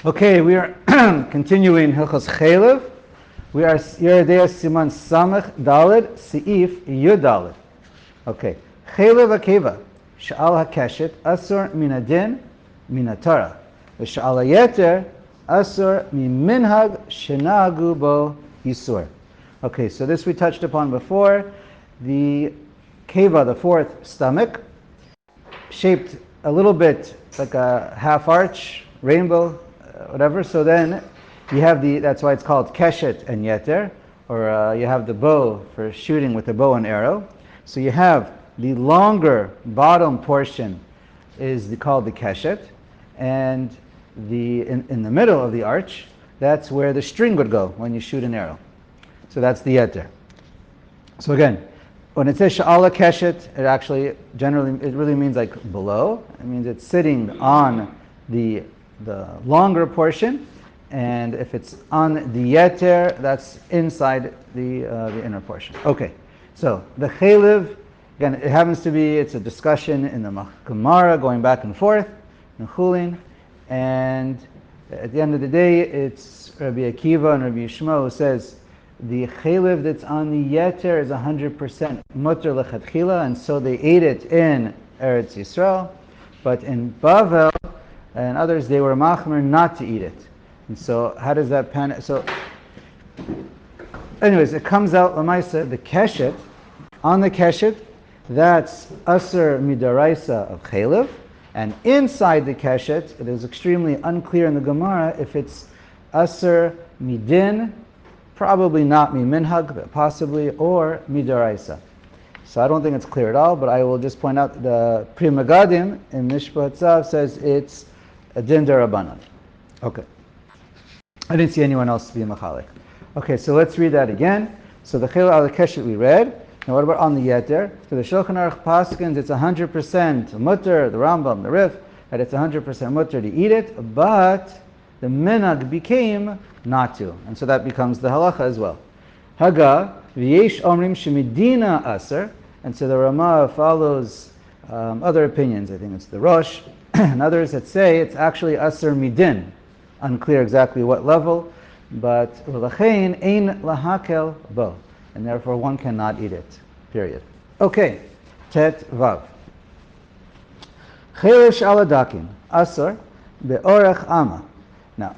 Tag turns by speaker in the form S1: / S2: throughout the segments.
S1: Okay, we are continuing Hilchos Cheilev. We are Yoreh Siman Samech Daled Seif Yud Daled. Okay, Cheilev Akeva Sha'al HaKeshet Asur Min Adin Min HaTorah V'Sha'al HaYeter Asur Min Minhag Shenagu Bo Yisur. Okay, so this we touched upon before. The Keva, the fourth stomach, shaped a little bit like a half arch, rainbow, whatever. So then you have that's why it's called keshet and yeter, or you have the bow for shooting with a bow and arrow. So you have the longer bottom portion is called the keshet, and in the middle of the arch, that's where the string would go when you shoot an arrow. So that's the yeter. So again, when it says sha'ala keshet, it actually it really means like below. It means it's sitting on the longer portion, and if it's on the yeter, that's inside the inner portion. Okay, so the Cheilev, again, it happens to be, it's a discussion in the Gemara going back and forth in Chulin, and at the end of the day, it's Rabbi Akiva and Rabbi Yishmael who says the Cheilev that's on the yeter is 100% mutter lechatchila, and so they ate it in Eretz Yisrael, but in Bavel and others, they were machmer not to eat it. And so how does that pan? So anyways, it comes out, Lamaisa, the keshet, on the keshet, that's asur midaraisa of Cheilev, and inside the keshet, it is extremely unclear in the Gemara if it's asur midin, probably not minhag, but possibly, or midaraisa. So I don't think it's clear at all, but I will just point out the Pri Megadim in Mishpat Tzav says it's a din derabanan. Okay. I didn't see anyone else be machalik. Okay, so let's read that again. So the Cheilev al Keshet we read. Now what about on the yeter? So the Shulchan Aruch paskins, it's 100% mutter, the Rambam, the Rif, that it's 100% mutter to eat it, but the minhag became not to. And so that becomes the halacha as well. Haga, v'yesh omrim shemidina aser, and so the Ramah follows other opinions. I think it's the Rosh, and others that say it's actually aser midin. Unclear exactly what level, but v'lachein ein lahakel bo, and therefore one cannot eat it, period. Okay, tet vav. Cheilev sh'aladakin, aser be'orech ama. Now,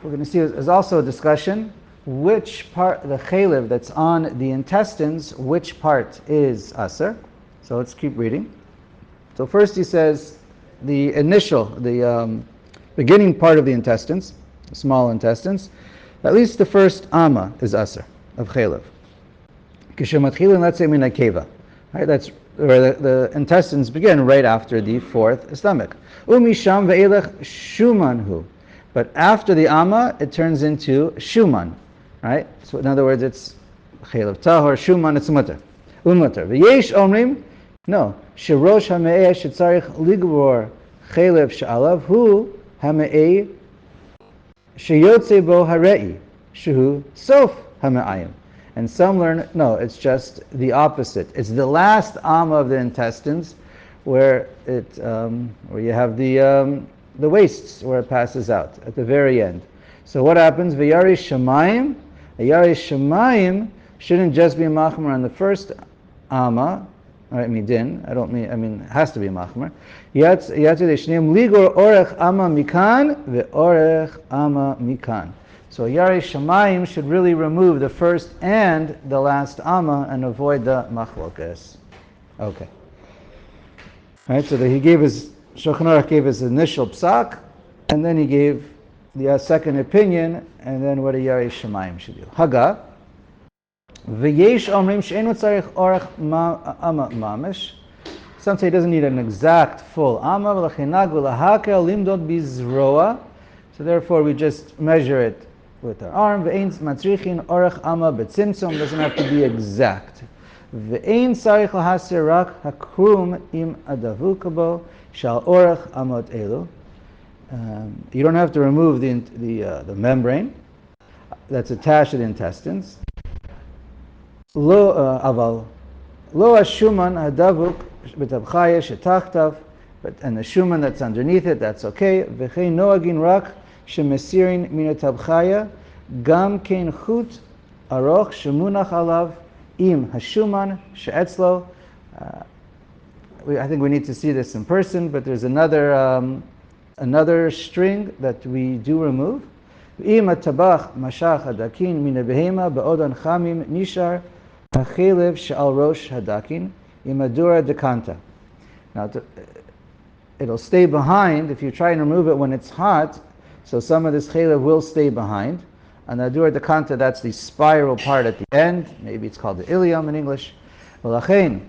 S1: we're going to see there's also a discussion which part, the cheilev that's on the intestines, which part is aser. So let's keep reading. So first he says the beginning part of the intestines, the small intestines, at least the first ama is aser of cheilev. Kishematchilin, let's say min akeva. Right, that's where the intestines begin, right after the fourth stomach. Umisham ve'elech shumanhu. But after the ama, it turns into shuman, right? So in other words, it's cheilev tahor, shuman, it's mutter. Umutter. V'yesh omrim, no, shirosh hame'eh shetzarich ligbor cheilev she'alav hu hame'eh sheyotze bo harei shehu sof hame'ayim. And some learn, no, it's just the opposite. It's the last ama of the intestines where you have the wastes where it passes out at the very end. So what happens? V'yari shamayim. A yari shamayim shouldn't just be machmer on the first ama. Right, midin. I mean, it has to be machmer. Yatzu de'shneim ligor orech ama mikan ve'orech ama mikan. So yari shamayim should really remove the first and the last ama and avoid the machlokas. Okay. Right. So he gave Shulchan Aruch gave his initial psak, and then he gave the second opinion, and then what a Yarei Shemayim should do. Haga, v'yesh omrim she'enu tzarich orach ama mamish. Some say he doesn't need an exact full ama, v'lachenag v'lahakel limdod bizroa. So therefore we just measure it with our arm. V'ein matzrichin orach ama betzimtzum, doesn't have to be exact. V'ein tzarich lahaser rak hakrum im adavukabo. Shal orach amot elu. You don't have to remove the membrane that's attached to the intestines. Lo aval lo ashuman hadavuk betabchaya shetachtav, and the shuman that's underneath it, that's okay. V'chein noagin rak shemesirin min tabchaya gam ken chut aroch shemunach alav im hashuman she'etzlo. I think we need to see this in person, but there's another string that we do remove. Im hatabach mashach hadakin min behema be'odan chamim nishar hachelev she'al rosh hadakin im hadura dekanta. Now, it'll stay behind if you try and remove it when it's hot, so some of this cheilev will stay behind. And the hadura dekanta, that's the spiral part at the end. Maybe it's called the ilium in English. V'lachein,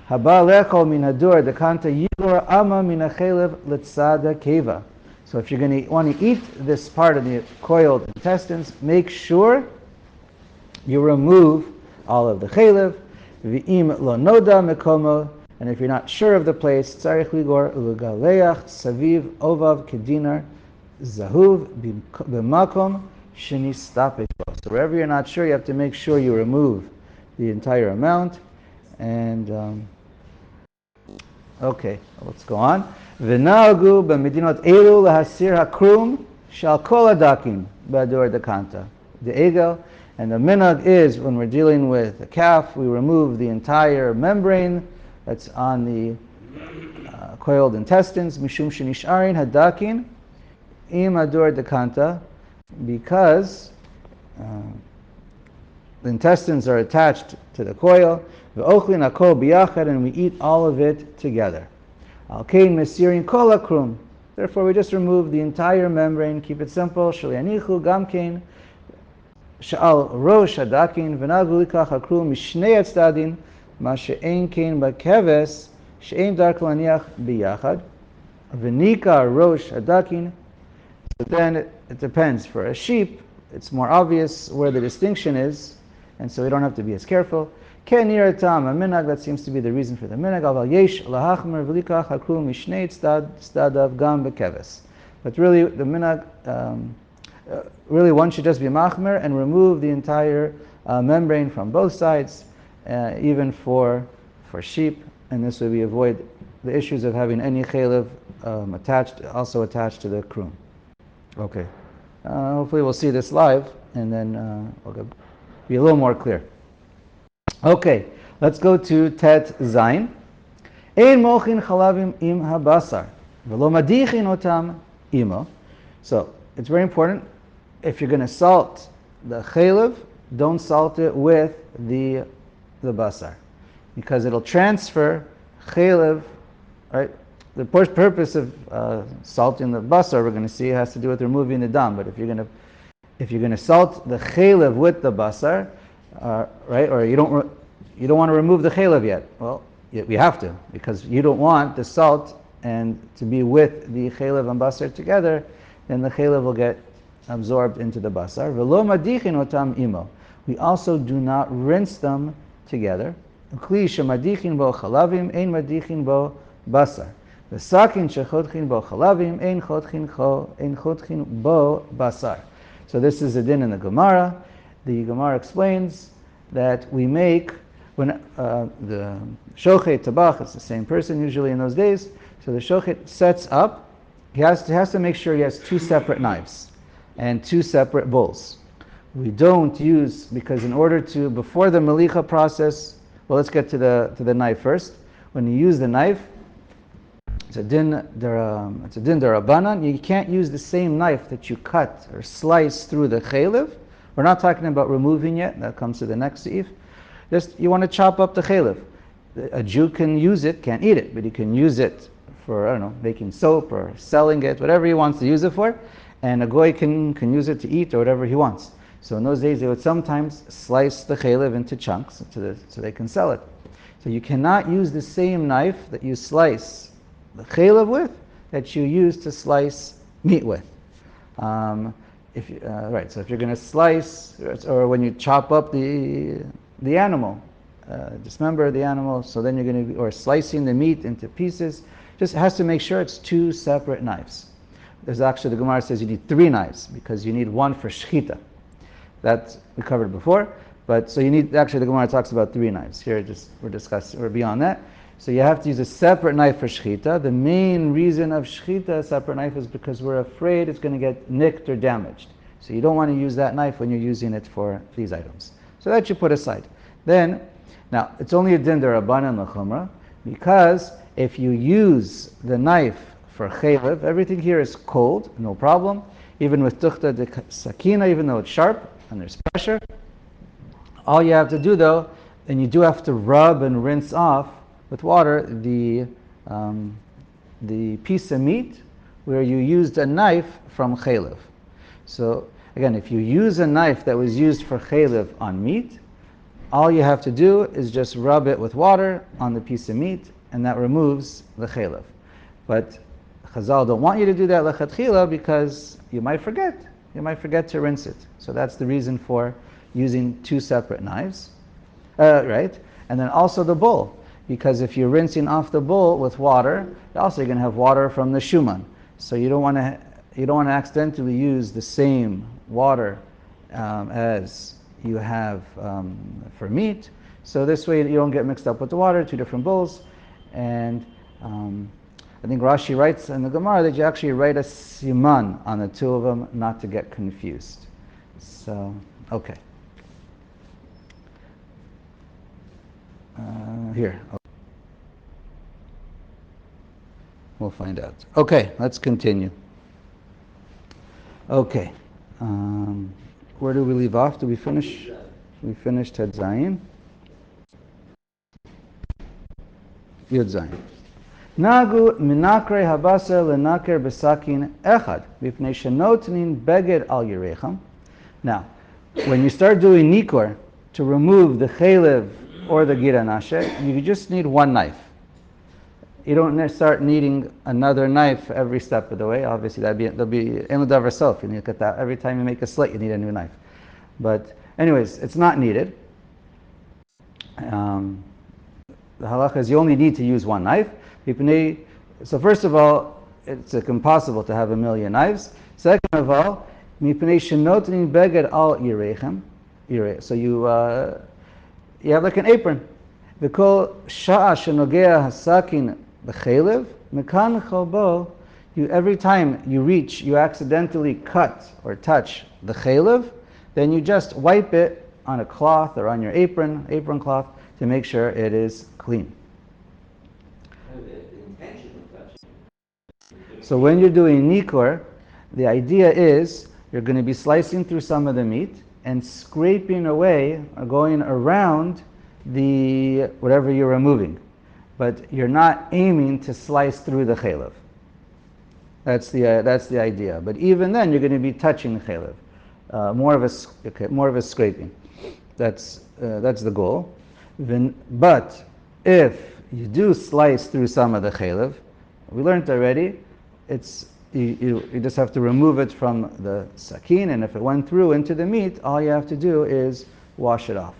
S1: haba lechol min hadura dekanta yigor ama min hacheilev letzada keva. So if you're going to want to eat this part of the coiled intestines, make sure you remove all of the cheilev. V'im lo noda mekomo. And if you're not sure of the place, tzarich ligor ulugaleach saviv ovav kedinar zahuv b'makom shenistapek. So wherever you're not sure, you have to make sure you remove the entire amount. And okay, let's go on. V'nagu b'medinot elu lahasir hakrum shal kol hadakim b'adur dekanta. The egel. And the minhag is when we're dealing with a calf, we remove the entire membrane that's on the coiled intestines, mishum shenisharin hadakin im adur dekanta, because the intestines are attached to the coil. Ve'ochlin hakol biyachad, and we eat all of it together. Alkein mesirin kol hakrum. Therefore, we just remove the entire membrane. Keep it simple. Shalianichu gamkein sha'al rosh hadakin v'nagu likach hakrum mishnei atzdadin. Ma she'ein kein b'keves she'ein dark laniach biyachad v'nikar rosh hadakin. So then it depends. For a sheep, it's more obvious where the distinction is, and so we don't have to be as careful. Ken nir tam a minhag, that seems to be the reason for the minhag. Aval yesh lahachmer v'likach hakrum mishnei tzadav gam b'keves. But really, the minhag, really one should just be machmer and remove the entire membrane from both sides. Even for sheep, and this way we avoid the issues of having any cheilev also attached to the krum. Okay, hopefully we'll see this live, and then it'll be a little more clear. Okay, let's go to Tet Zayin. Ein mochin chalavim im habasar, v'lo madichin otam imo. So it's very important. If you're going to salt the cheilev, don't salt it with the basar, because it'll transfer cheilev, right? The purpose of salting the basar, we're going to see, has to do with removing the dam. But if you're going to salt the cheilev with the basar, right, or you don't want to remove the cheilev yet, well, we have to, because you don't want the salt and to be with the cheilev and basar together, then the cheilev will get absorbed into the basar. V'lo madichin otam imo. We also do not rinse them together. Kli shemadichin bo chalavim ein madichin bo basar. V'sakin shechodchin bo chalavim ein chodchin bo basar. So this is a din in the Gemara. The Gemara explains that we make, when the shochet tabach, it's the same person usually in those days, so the shochet sets up, he has to make sure he has two separate knives and two separate bowls. We don't use, because in order to, before the melicha process, well, let's get to the knife first. When you use the knife, it's a din derabanan. You can't use the same knife that you cut or slice through the cheilev. We're not talking about removing yet. That comes to the next seif. Just, you want to chop up the cheilev. A Jew can use it, can't eat it, but he can use it for, I don't know, making soap or selling it, whatever he wants to use it for. And a goy can use it to eat or whatever he wants. So in those days, they would sometimes slice the cheilev into chunks so they can sell it. So you cannot use the same knife that you slice the cheilev with that you use to slice meat with. So if you're going to slice, or when you chop up the animal, dismember the animal, so then you're going to be, or slicing the meat into pieces, just has to make sure it's two separate knives. There's actually, the Gemara says you need 3 knives, because you need one for shechita. That we covered before, but so you need, actually the Gemara talks about 3 knives. Here we're beyond that. So you have to use a separate knife for shechita. The main reason of shechita, a separate knife, is because we're afraid it's going to get nicked or damaged. So you don't want to use that knife when you're using it for these items. So that you put aside. Then, now, it's only a din derabanan l'chumra, because if you use the knife for chaylev, everything here is cold, no problem. Even with tuchta de sakina, even though it's sharp and there's pressure, all you have to do though, and you do have to rub and rinse off with water the piece of meat where you used a knife from chaylev. So again, if you use a knife that was used for chaylev on meat, all you have to do is just rub it with water on the piece of meat, and that removes the chaylev. But Chazal don't want you to do that lechatchila because you might forget. You might forget to rinse it. So that's the reason for using two separate knives, right? And then also the bowl, because if you're rinsing off the bowl with water, also you're going to have water from the shuman. So you don't want to accidentally use the same water as you have for meat. So this way you don't get mixed up with the water, two different bowls. And I think Rashi writes in the Gemara that you actually write a siman on the two of them, not to get confused. So, okay. Here. We'll find out. Okay, let's continue. Okay. Where do we leave off? Do we finish? We finished Ted Zayin. Yud Zayin. Nagu minakre habasar lenaker besakin echad b'pnei shenotnin beged al yerecham. Now, when you start doing nikor to remove the chaylev or the gira nashe, you just need one knife. You don't start needing another knife every step of the way. Obviously, there'll be in the herself. You need to get that every time you make a slit. You need a new knife. But anyways, it's not needed. The halacha is you only need to use one knife. So first of all, it's impossible to have a million knives. Second of all, beged al yirechem. So you have like an apron. V'kol sha'a shenogea hasakin b'chaylev mekan chalbo. Every time you reach, you accidentally cut or touch the chaylev, then you just wipe it on a cloth or on your apron cloth, to make sure it is clean. So when you're doing nikor, the idea is you're going to be slicing through some of the meat and scraping away or going around the whatever you're removing, but you're not aiming to slice through the chaylev. That's the idea. But even then, you're going to be touching the chaylev, more of a scraping. That's the goal. But if you do slice through some of the chaylev, we learned already, you just have to remove it from the sakin, and if it went through into the meat, all you have to do is wash it off.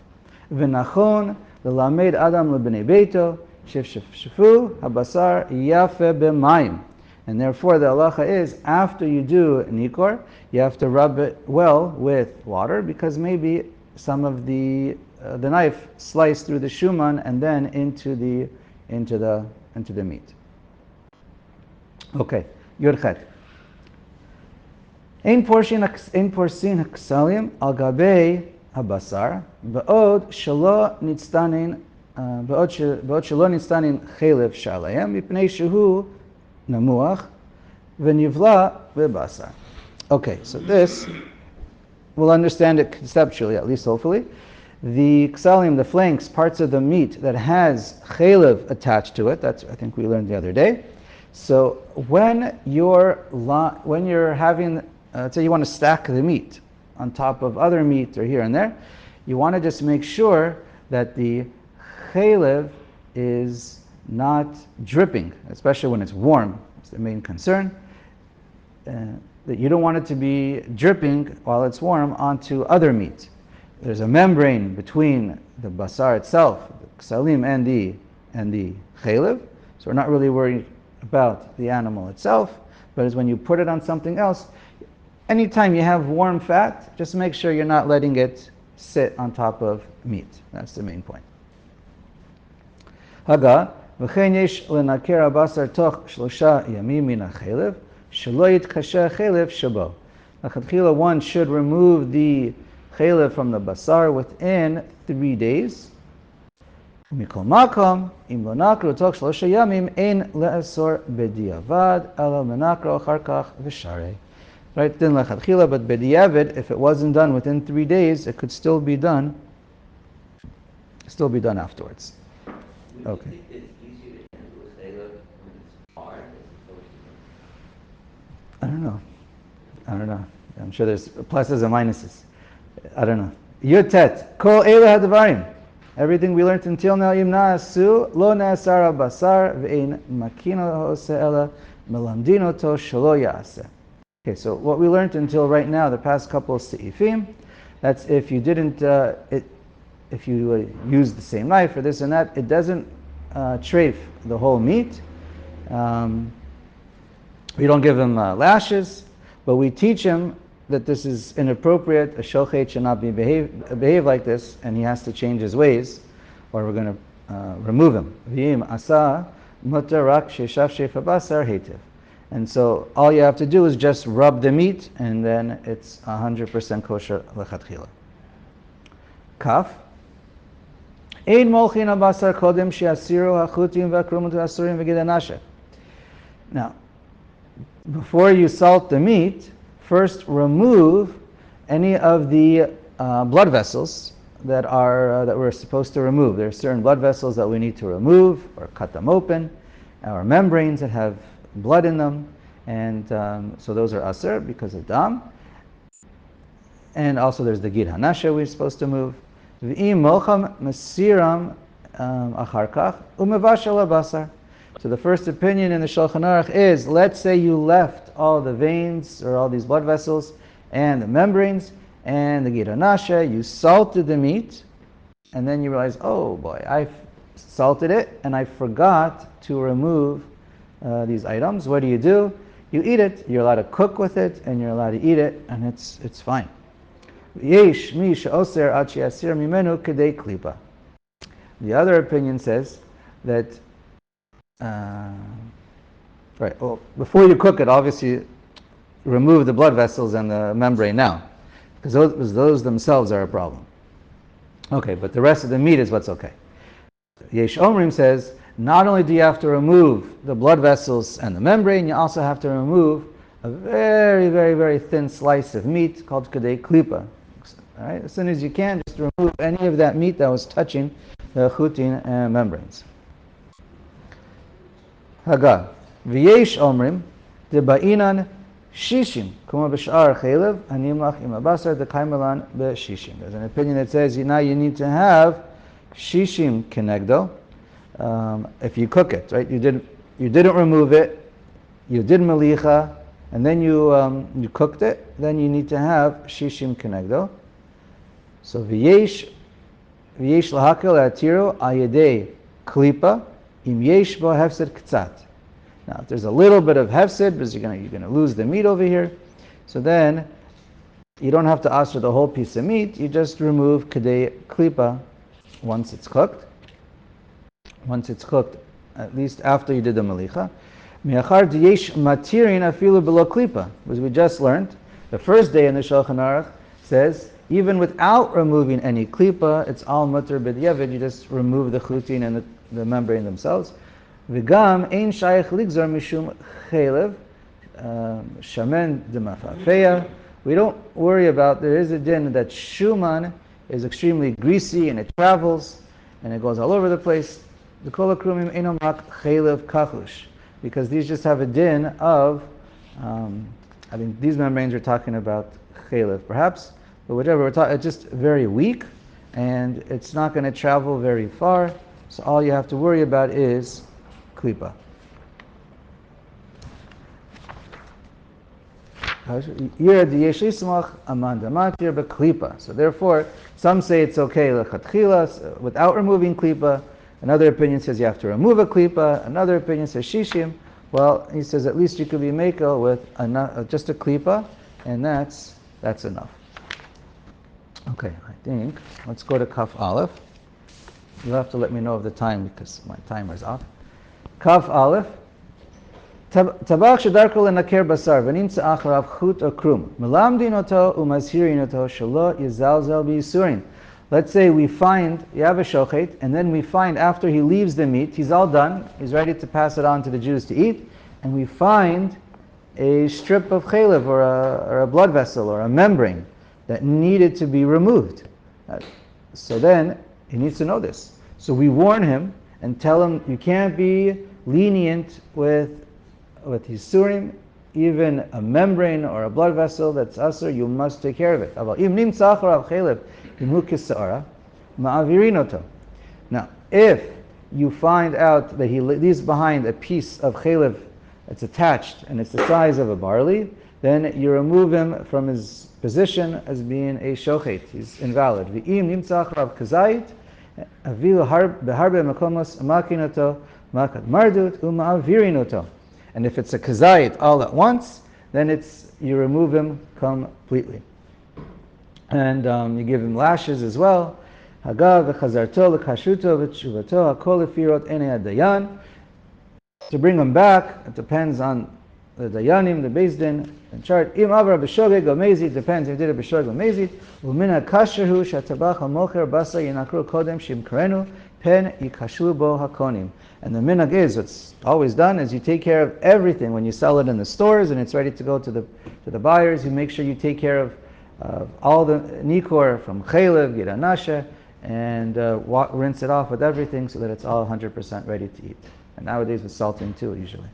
S1: V'nachon l'lamed adam lebnei beito shefshefu habasar yafe b'mayim. And therefore the halacha is, after you do nikor, you have to rub it well with water, because maybe some of the knife sliced through the shuman and then into the meat. Okay, Yoreh. Ein porsin haksalim al gabei habasar ba'od shelo nitztanin chaylev shalayim mipnei shehu namuach v'nivla v'basar. Okay, so this, we'll understand it conceptually, at least hopefully. The ksalim, the flanks, parts of the meat that has chaylev attached to it, that's I think we learned the other day. So when you're having, say you want to stack the meat on top of other meat or here and there, you want to just make sure that the chaylev is not dripping, especially when it's warm. It's the main concern. That you don't want it to be dripping while it's warm onto other meat. There's a membrane between the basar itself, the ksalim, and the chaylev, so we're not really worried about the animal itself, but it's when you put it on something else. Anytime you have warm fat, just make sure you're not letting it sit on top of meat. That's the main point. Haga, וכן יש לנקר הבשר תוך 3 ימים מן החלב, שלא יתקשה החלב שבו. לכתחילה, one should remove the cheilev from the basar within 3 days. ומכל מקום, אם לא נקרו תוך 3 ימים, אין לאסור בדיעבד, אלא מנקרו אחר כך ושרי. Right, then lechatchila, but b'diavad, if it wasn't done within 3 days, it could still be done afterwards. Okay.
S2: Do you think it's easier to handle a cheilev when it's hard as opposed to
S1: I don't know. I'm sure there's pluses and minuses. I don't know. Yutet, kol eila hadvarim. Everything we learned until now, im na'asu, lo na'asara basar, ve'ein makino ha'oseh ela, melamdino to shelo ya'aseh. Okay, so what we learned until right now, the past couple of seifim, that's if you didn't, if you use the same knife or this and that, it doesn't treif the whole meat. We don't give him lashes, but we teach him that this is inappropriate. A shochet should not behave like this, and he has to change his ways, or we're going to remove him. V'im asa mutar rak she'shav shefa basar heitev. And so all you have to do is just rub the meat, and then it's 100% kosher lechatchila. Kaf. Ein molchin habasar kodem she'asiru hachutim v'akrumot ha'asurim v'gid hanashe. Now, before you salt the meat, first remove any of the blood vessels that we're supposed to remove. There are certain blood vessels that we need to remove or cut them open, or membranes that have blood in them, and so those are aser because of dam. And also there's the gid hanashe we're supposed to move. V'im mocham masiram achar kach umevashel basar. So the first opinion in the Shulchan Aruch is, let's say you left all the veins or all these blood vessels and the membranes and the gid hanashe, you salted the meat, and then you realize, oh boy, I salted it and I forgot to remove these items. What do? You eat it. You're allowed to cook with it, and you're allowed to eat it, and it's fine. Yesh mi she'oser ad she'asir mimenu kedei klipa. The other opinion says that right. Well, before you cook it, obviously remove the blood vessels and the membrane now, because those themselves are a problem. Okay, but the rest of the meat is what's okay. Yesh Omrim says, not only do you have to remove the blood vessels and the membrane, you also have to remove a very, very, very thin slice of meat called kedei klipa. All right? As soon as you can, just remove any of that meat that was touching the chutin and membranes. Haga. V'yesh omrim deba'inan shishim kuma b'shar cheilev hanimlach im habasar dekaimelan b'shishim. There's an opinion that says now you need to have shishim kenegdo. If you cook it, right? You didn't remove it, you did malicha, and then you cooked it, then you need to have shishim kenegdo. So v'yesh lahakel atiro ayedei klipa im yesh bo hefsed k'tzat. Now, if there's a little bit of hefsed, because you're gonna lose the meat over here, so then you don't have to ask for the whole piece of meat. You just remove kedei klipa once it's cooked. Once it's cooked, at least after you did the malicha. Me'achar diyesh matirin afilu below klipa, as we just learned. The first day in the Shulchan Aruch says, even without removing any klipa, it's all mutter b'diavad. You just remove the chutin and the membrane themselves. V'gam ein shayach ligzar mishum cheilev shamen demafafeya. We don't worry about. There is a din that shuman is extremely greasy and it travels and it goes all over the place. The kol hakrumim einom rak cheilev kachush, because these just have a din of. I think these membranes are talking about cheilev, perhaps. But whatever, it's just very weak, and it's not going to travel very far, so all you have to worry about is klipa. So therefore, some say it's okay lechatchila without removing klipa. Another opinion says you have to remove a klipa. Another opinion says shishim. Well, he says at least you could be mekel with just a klipa, and that's enough. Okay, I think let's go to Kaf Aleph. You'll have to let me know of the time because my timer's off. Kaf Aleph. Tabach shedarko lenaker basar v'nimtza acharav chut or krum. Melamdin oto umazhirin oto shelo yizalzel b'yisurin. Let's say we find, you have a shochet, and then we find after he leaves the meat, he's all done, he's ready to pass it on to the Jews to eat, and we find a strip of cheilev or a blood vessel or a membrane that needed to be removed. So then he needs to know this. So we warn him and tell him you can't be lenient with his surim, even a membrane or a blood vessel that's asur, you must take care of it. Now, if you find out that he leaves behind a piece of cheilev that's attached and it's the size of a barley, then you remove him from his position as being a shochet. He's invalid. And if it's a kazait all at once, then you remove him completely. And you give him lashes as well. To bring him back, it depends on the dayanim, the beis din, and chart. Im avra b'shogeg or mezid, depends if he did it b'shogeg or mezid. U'mina kasherhu shatabach ha'mocher basa yinakru kodem shimkrenu pen yikashlu bo hakonim. And the minhag is, what's always done, is you take care of everything when you sell it in the stores and it's ready to go to the buyers. You make sure you take care of all the nikor from cheilev, giranasha, and rinse it off with everything so that it's all 100% ready to eat. And nowadays with salting too, usually.